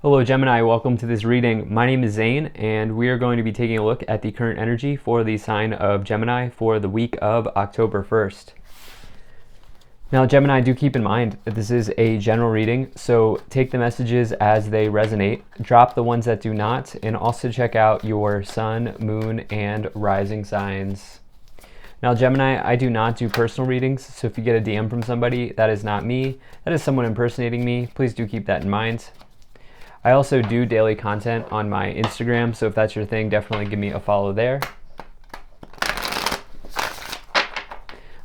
Hello Gemini, welcome to this reading. My name is Zane and we are going to be taking a look at the current energy for the sign of Gemini for the week of October 1st. Now Gemini, do keep in mind that this is a general reading, so take the messages as they resonate, drop the ones that do not, and also check out your sun, moon, and rising signs. Now Gemini, I do not do personal readings, so if you get a DM from somebody, that is not me, that is someone impersonating me. Please do keep that in mind. I also do daily content on my Instagram, so if that's your thing, definitely give me a follow there.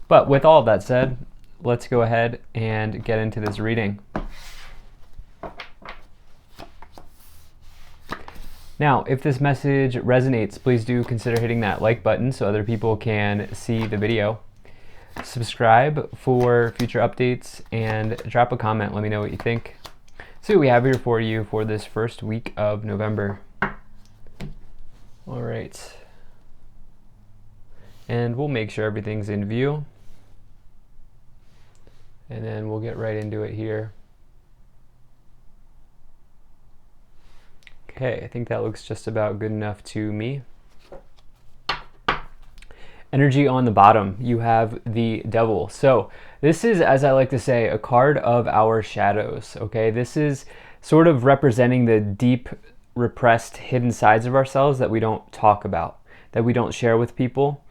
But with all of that said, let's go ahead and get into this reading. Now, if this message resonates, please do consider hitting that like button so other people can see the video. Subscribe for future updates and drop a comment. Let me know what you think. See what we have here for you for this first week of November. All right. And we'll make sure everything's in view. And then we'll get right into it here. Okay, I think that looks just about good enough to me. Energy on the bottom, you have the Devil. So this is, as I like to say, a card of our shadows, okay? This is sort of representing the deep, repressed, hidden sides of ourselves that we don't talk about, that we don't share with people.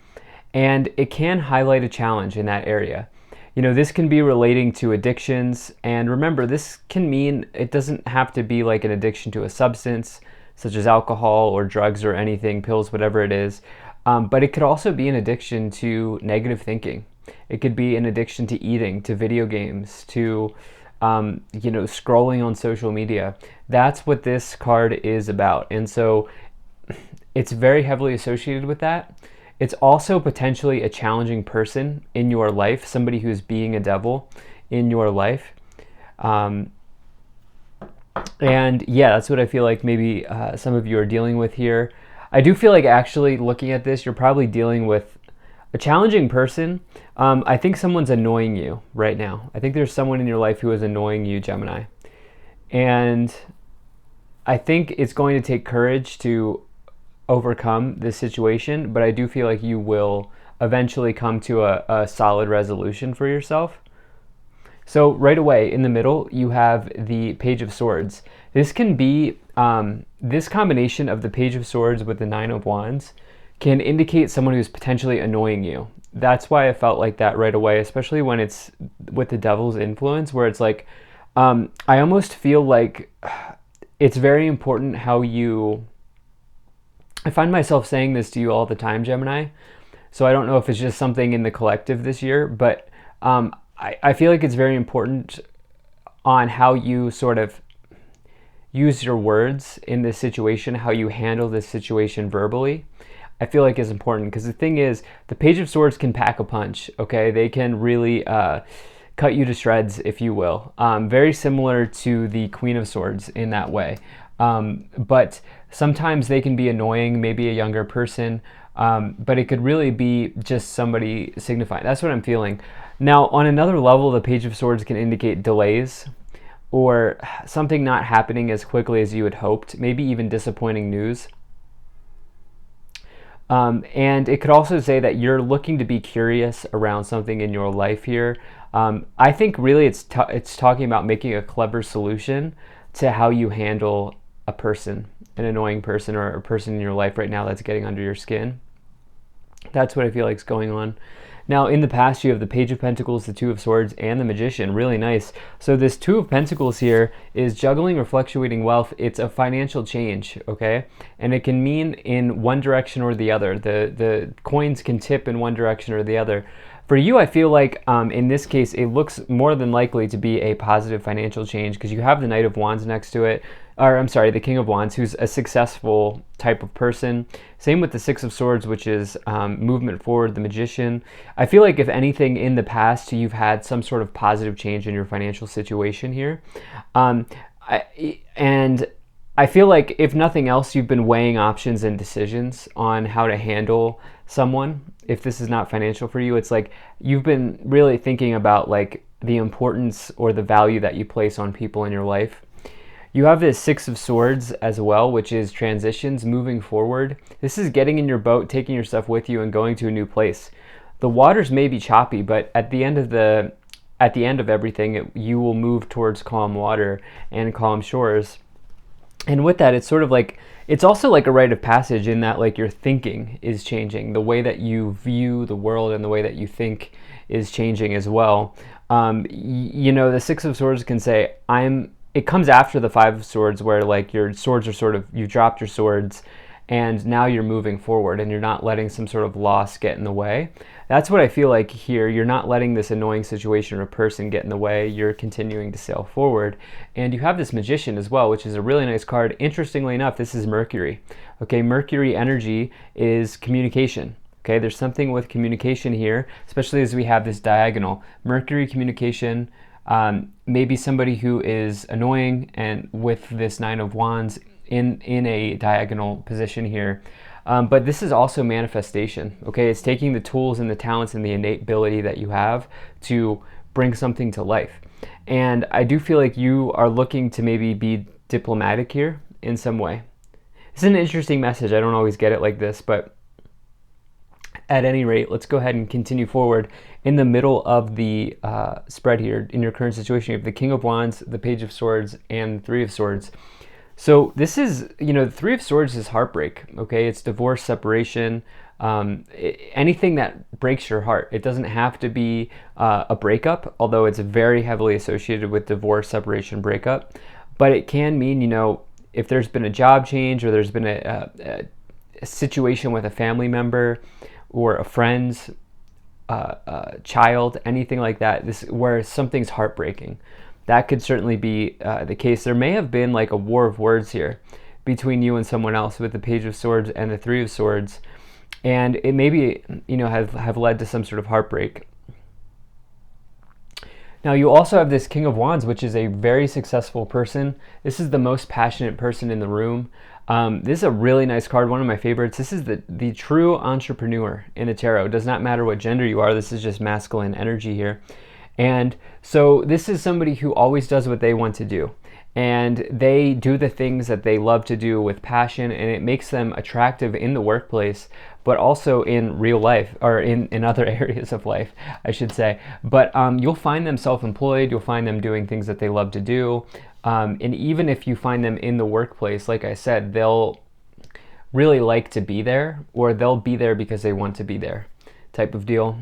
And it can highlight a challenge in that area. You know, this can be relating to addictions. And remember, this can mean it doesn't have to be like an addiction to a substance, such as alcohol or drugs or anything, pills, whatever it is. But it could also be an addiction to negative thinking. It could be an addiction to eating, to video games, to scrolling on social media. That's what this card is about. And so it's very heavily associated with that. It's also potentially a challenging person in your life, somebody who's being a devil in your life. And yeah, that's what I feel like maybe some of you are dealing with here. I do feel like actually looking at this, you're probably dealing with a challenging person. I think someone's annoying you right now. I think there's someone in your life who is annoying you, Gemini. And I think it's going to take courage to overcome this situation, but I do feel like you will eventually come to a solid resolution for yourself. So right away in the middle, you have the Page of Swords. This can be, this combination of the Page of Swords with the Nine of Wands can indicate someone who's potentially annoying you. That's why I felt like that right away, especially when it's with the Devil's influence, where it's like, I almost feel like it's very important how you, I find myself saying this to you all the time, Gemini, so I don't know if it's just something in the collective this year, but I feel like it's very important on how you sort of use your words in this situation, how you handle this situation verbally. I feel like is important because the thing is, the Page of Swords can pack a punch, okay? They can really cut you to shreds, if you will. Very similar to the Queen of Swords in that way. But sometimes they can be annoying, maybe a younger person, but it could really be just somebody signifying. That's what I'm feeling. Now, on another level, the Page of Swords can indicate delays or something not happening as quickly as you had hoped, maybe even disappointing news. And it could also say that you're looking to be curious around something in your life here. I think really it's talking about making a clever solution to how you handle a person, an annoying person, or a person in your life right now that's getting under your skin. That's what I feel like is going on. Now, in the past, you have the Page of Pentacles, the Two of Swords, and the Magician. Really nice. So this Two of Pentacles here is juggling or fluctuating wealth. It's a financial change, okay? And it can mean in one direction or the other. The coins can tip in one direction or the other. For you, I feel like in this case, it looks more than likely to be a positive financial change because you have the Knight of Wands next to it. Or I'm sorry, the King of Wands, who's a successful type of person. Same with the Six of Swords, which is movement forward, the Magician. I feel like if anything in the past, you've had some sort of positive change in your financial situation here. And I feel like if nothing else, you've been weighing options and decisions on how to handle someone. If this is not financial for you, it's like you've been really thinking about like the importance or the value that you place on people in your life. You have this Six of Swords as well, which is transitions, moving forward. This is getting in your boat, taking your stuff with you, and going to a new place. The waters may be choppy, but at the end of everything, you will move towards calm water and calm shores. And with that, it's sort of like, it's also like a rite of passage in that like your thinking is changing. The way that you view the world and the way that you think is changing as well. You know, the Six of Swords can say, it comes after the Five of Swords where like your swords are sort of, you dropped your swords and now you're moving forward and you're not letting some sort of loss get in the way. That's what I feel like here. You're not letting this annoying situation or person get in the way. You're continuing to sail forward. And you have this Magician as well, which is a really nice card. Interestingly enough, this is Mercury. Okay, Mercury energy is communication. Okay, there's something with communication here, especially as we have this diagonal. Mercury communication, maybe somebody who is annoying and with this Nine of Wands in a diagonal position here. But this is also manifestation, okay? It's taking the tools and the talents and the innate ability that you have to bring something to life. And I do feel like you are looking to maybe be diplomatic here in some way. It's an interesting message. I don't always get it like this, but at any rate, let's go ahead and continue forward. In the middle of the spread here, in your current situation, you have the King of Wands, the Page of Swords, and the Three of Swords. So this is, you know, the Three of Swords is heartbreak, okay? It's divorce, separation, anything that breaks your heart. It doesn't have to be a breakup, although it's very heavily associated with divorce, separation, breakup. But it can mean, you know, if there's been a job change or there's been a situation with a family member or a friend's child, anything like that, where something's heartbreaking. That could certainly be the case. There may have been like a war of words here between you and someone else with the Page of Swords and the Three of Swords. And it maybe, you know, have led to some sort of heartbreak. Now you also have this King of Wands, which is a very successful person. This is the most passionate person in the room. This is a really nice card, one of my favorites. This is the true entrepreneur in the tarot. It does not matter what gender you are. This is just masculine energy here. And so this is somebody who always does what they want to do. And they do the things that they love to do with passion, and it makes them attractive in the workplace, but also in real life, or in other areas of life, I should say. But you'll find them self-employed, you'll find them doing things that they love to do. And even if you find them in the workplace, like I said, they'll really like to be there, or they'll be there because they want to be there, type of deal.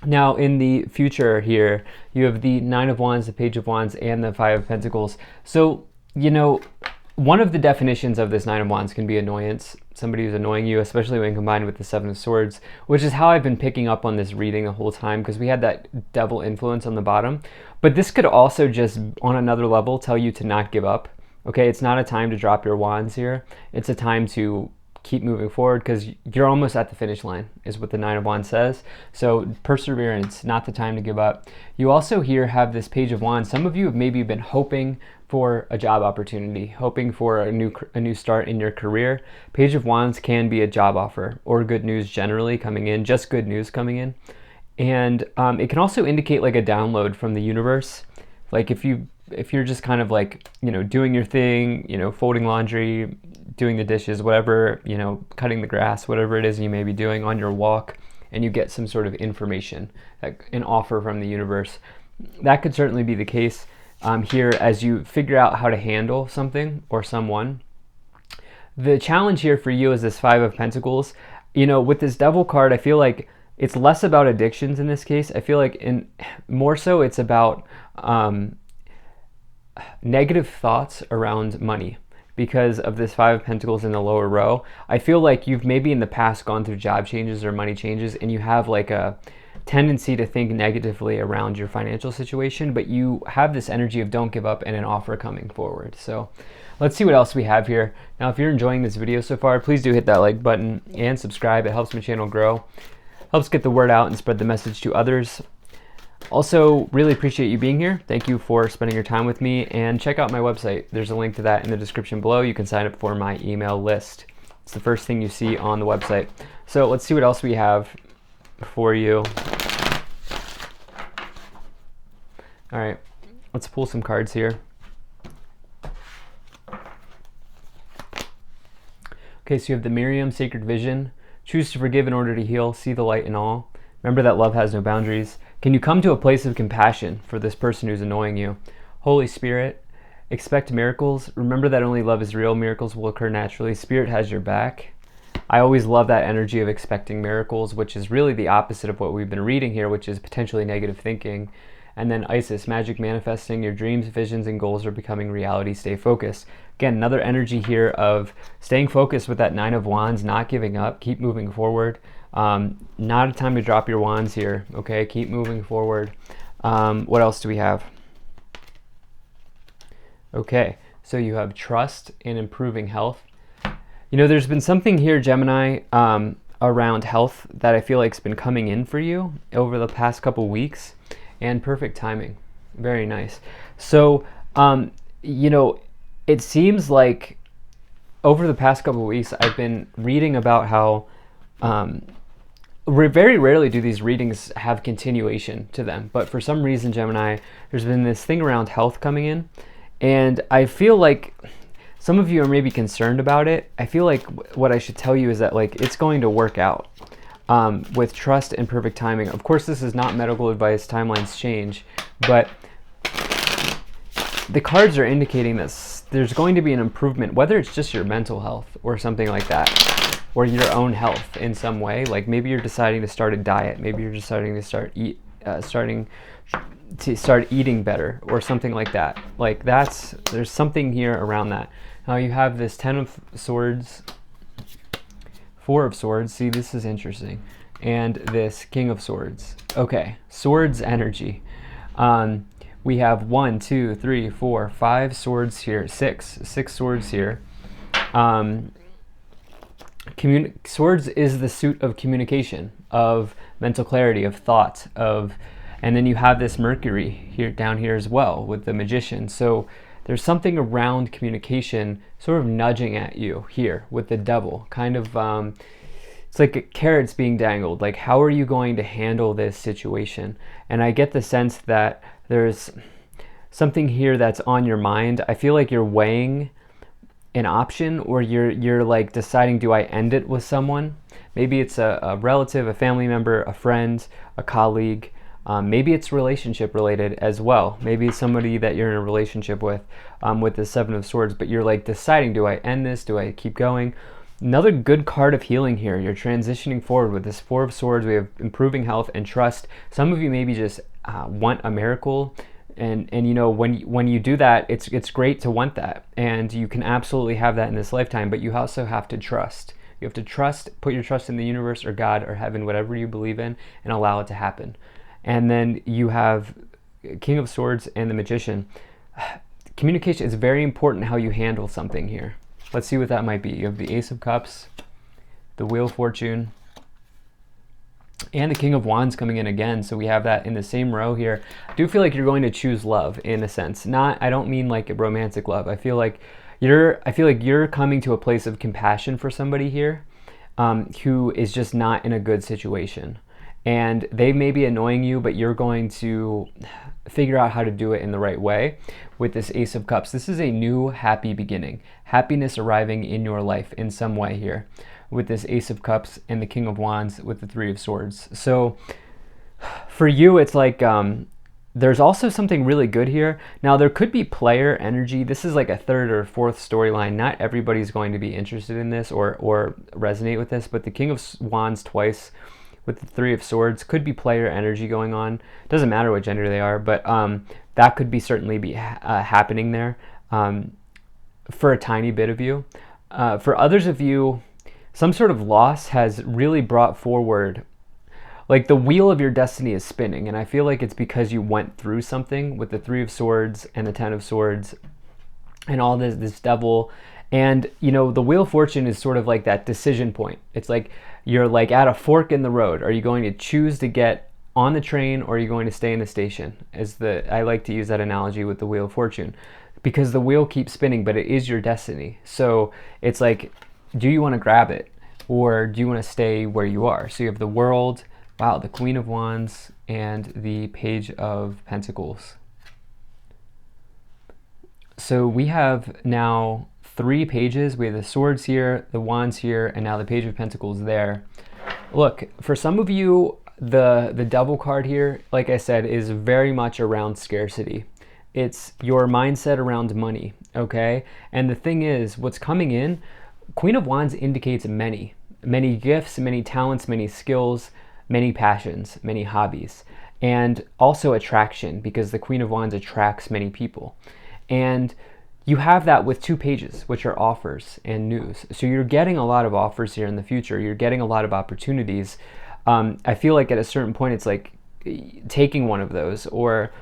Now, in the future here, you have the Nine of Wands, the Page of Wands, and the Five of Pentacles. So, you know, one of the definitions of this Nine of Wands can be annoyance. Somebody who's annoying you, especially when combined with the Seven of Swords, which is how I've been picking up on this reading the whole time, because we had that devil influence on the bottom. But this could also just, on another level, tell you to not give up. Okay, it's not a time to drop your wands here. It's a time to keep moving forward, because you're almost at the finish line, is what the Nine of Wands says. So perseverance, not the time to give up. You also here have this Page of Wands. Some of you have maybe been hoping for a job opportunity, hoping for a new start in your career. Page of Wands can be a job offer or good news generally coming in, just good news coming in. And it can also indicate like a download from the universe. Like if you're just kind of like, you know, doing your thing, you know, folding laundry, doing the dishes, whatever, you know, cutting the grass, whatever it is you may be doing on your walk, and you get some sort of information, like an offer from the universe. That could certainly be the case here as you figure out how to handle something or someone. The challenge here for you is this Five of Pentacles. You know, with this Devil card, I feel like it's less about addictions in this case. I feel like more so it's about negative thoughts around money. Because of this Five of Pentacles in the lower row, I feel like you've maybe in the past gone through job changes or money changes, and you have like a tendency to think negatively around your financial situation, but you have this energy of don't give up and an offer coming forward. So let's see what else we have here. Now, if you're enjoying this video so far, please do hit that like button and subscribe. It helps my channel grow, helps get the word out and spread the message to others. Also, really appreciate you being here. Thank you for spending your time with me, and check out my website. There's a link to that in the description below. You can sign up for my email list. It's the first thing you see on the website. So let's see what else we have for you. All right, let's pull some cards here. Okay, so you have the Miriam Sacred Vision. Choose to forgive in order to heal. See the light in all. Remember that love has no boundaries. Can you come to a place of compassion for this person who's annoying you? Holy Spirit, expect miracles. Remember that only love is real. Miracles will occur naturally. Spirit has your back. I always love that energy of expecting miracles, which is really the opposite of what we've been reading here, which is potentially negative thinking. And then Isis, magic manifesting. Your dreams, visions, and goals are becoming reality. Stay focused. Again, another energy here of staying focused with that Nine of Wands, not giving up, keep moving forward. Not a time to drop your wands here, okay? Keep moving forward. What else do we have? Okay, so you have trust in improving health. You know, there's been something here, Gemini, around health that I feel like has been coming in for you over the past couple weeks, and perfect timing. Very nice. So, you know, it seems like over the past couple weeks, I've been reading about how very rarely do these readings have continuation to them. But for some reason, Gemini, there's been this thing around health coming in. And I feel like some of you are maybe concerned about it. I feel like what I should tell you is that like it's going to work out with trust and perfect timing. Of course, this is not medical advice. Timelines change. But the cards are indicating that there's going to be an improvement, whether it's just your mental health or something like that, or your own health in some way. Like maybe you're deciding to start a diet. Maybe you're deciding to start eating better or something like that. Like there's something here around that. Now you have this 10 of Swords, 4 of Swords. See, this is interesting. And this King of Swords. Okay, Swords energy. We have 1, 2, 3, 4, 5 swords here, 6 swords here. Swords is the suit of communication, of mental clarity, of thought, and then you have this Mercury here down here as well with the Magician. So there's something around communication sort of nudging at you here with the Devil, kind of it's like carrots being dangled. Like, how are you going to handle this situation? And I get the sense that there's something here that's on your mind. I feel like you're weighing an option, or you're like deciding, do I end it with someone? Maybe it's a relative, a family member, a friend, a colleague. Maybe it's relationship related as well. Maybe it's somebody that you're in a relationship with the 7 of Swords, but you're like deciding, do I end this? Do I keep going? Another good card of healing here. You're transitioning forward with this 4 of Swords. We have improving health and trust. Some of you maybe just want a miracle. And you know, when you do that, it's great to want that. And you can absolutely have that in this lifetime, but you also have to trust. You have to trust, put your trust in the universe or God or heaven, whatever you believe in, and allow it to happen. And then you have King of Swords and the Magician. Communication is very important, how you handle something here. Let's see what that might be. You have the Ace of Cups, the Wheel of Fortune, and the King of Wands coming in again. So we have that in the same row here. I do feel like you're going to choose love in a sense. I don't mean like a romantic love. I feel like you're coming to a place of compassion for somebody here who is just not in a good situation. And they may be annoying you, but you're going to figure out how to do it in the right way with this Ace of Cups. This is a new happy beginning. Happiness arriving in your life in some way here with this Ace of Cups and the King of Wands with the 3 of Swords. So for you, it's like there's also something really good here. Now, there could be player energy. This is like a 3rd or 4th storyline. Not everybody's going to be interested in this or resonate with this, but the King of Wands twice with the 3 of Swords could be player energy going on. Doesn't matter what gender they are, but that could be certainly be happening there for a tiny bit of you. For others of you, some sort of loss has really brought forward, like the wheel of your destiny is spinning, and I feel like it's because you went through something with the 3 of Swords and the 10 of Swords and all this Devil. And you know, the Wheel of Fortune is sort of like that decision point. It's like you're like at a fork in the road. Are you going to choose to get on the train, or are you going to stay in the station? I like to use that analogy with the Wheel of Fortune, because the wheel keeps spinning, but it is your destiny. So it's like, do you want to grab it, or do you want to stay where you are? So you have the World, wow, the Queen of Wands, and the Page of Pentacles. So we have now 3 pages. We have the swords here, the wands here, and now the page of pentacles there. Look, for some of you, the devil card here, like I said, is very much around scarcity. It's your mindset around money, okay? And the thing is, what's coming in, Queen of Wands indicates many gifts, many talents, many skills, many passions, many hobbies, and also attraction, because the Queen of Wands attracts many people. And you have that with 2 pages, which are offers and news. So you're getting a lot of offers here in the future. You're getting a lot of opportunities. I feel like at a certain point, it's like taking one of those, or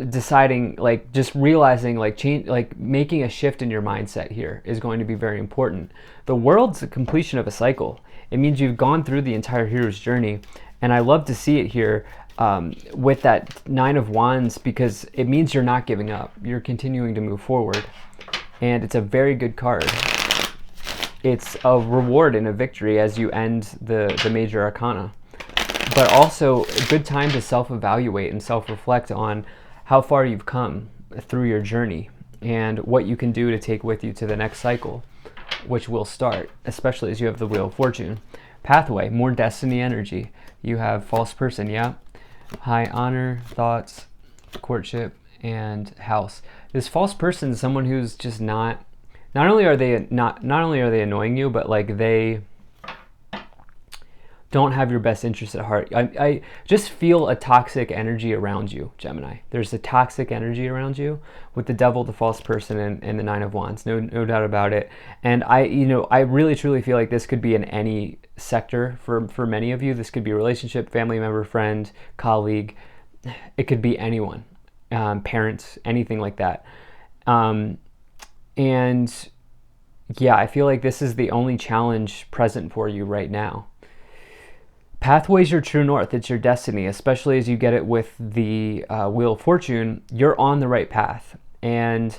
deciding, like just realizing, like change, like making a shift in your mindset here is going to be very important. The world's the completion of a cycle. It means you've gone through the entire hero's journey. And I love to see it here with that 9 of Wands, because it means you're not giving up. You're continuing to move forward. And it's a very good card. It's a reward and a victory as you end the major arcana. But also a good time to self-evaluate and self-reflect on how far you've come through your journey and what you can do to take with you to the next cycle, which will start, especially as you have the Wheel of Fortune. Pathway, more destiny energy. You have false person, yeah? High honor, thoughts, courtship, and house. This false person is someone who's just not only are they annoying you, but like they don't have your best interest at heart. I just feel a toxic energy around you, Gemini. There's a toxic energy around you with the devil, the false person, and the 9 of Wands. No doubt about it. And I really truly feel like this could be in any sector for many of you. This could be a relationship, family member, friend, colleague. It could be anyone, parents, anything like that. And yeah, I feel like this is the only challenge present for you right now. Pathway's your true north. It's your destiny, especially as you get it with the Wheel of Fortune. You're on the right path. And,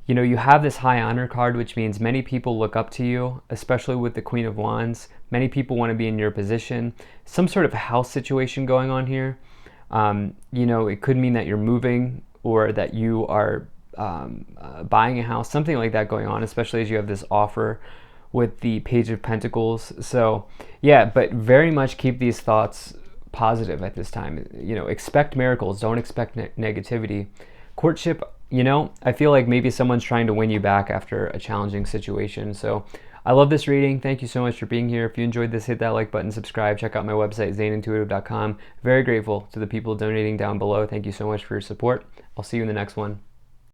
you have this high honor card, which means many people look up to you, especially with the Queen of Wands. Many people want to be in your position. Some sort of house situation going on here. It could mean that you're moving, or that you are buying a house, something like that going on, especially as you have this offer with the Page of Pentacles. So yeah, but very much keep these thoughts positive at this time. Expect miracles, don't expect negativity. Courtship, I feel like maybe someone's trying to win you back after a challenging situation. So I love this reading. Thank you so much for being here. If you enjoyed this, hit that like button, subscribe, check out my website, zanintuitive.com. Very grateful to the people donating down below. Thank you so much for your support. I'll see you in the next one.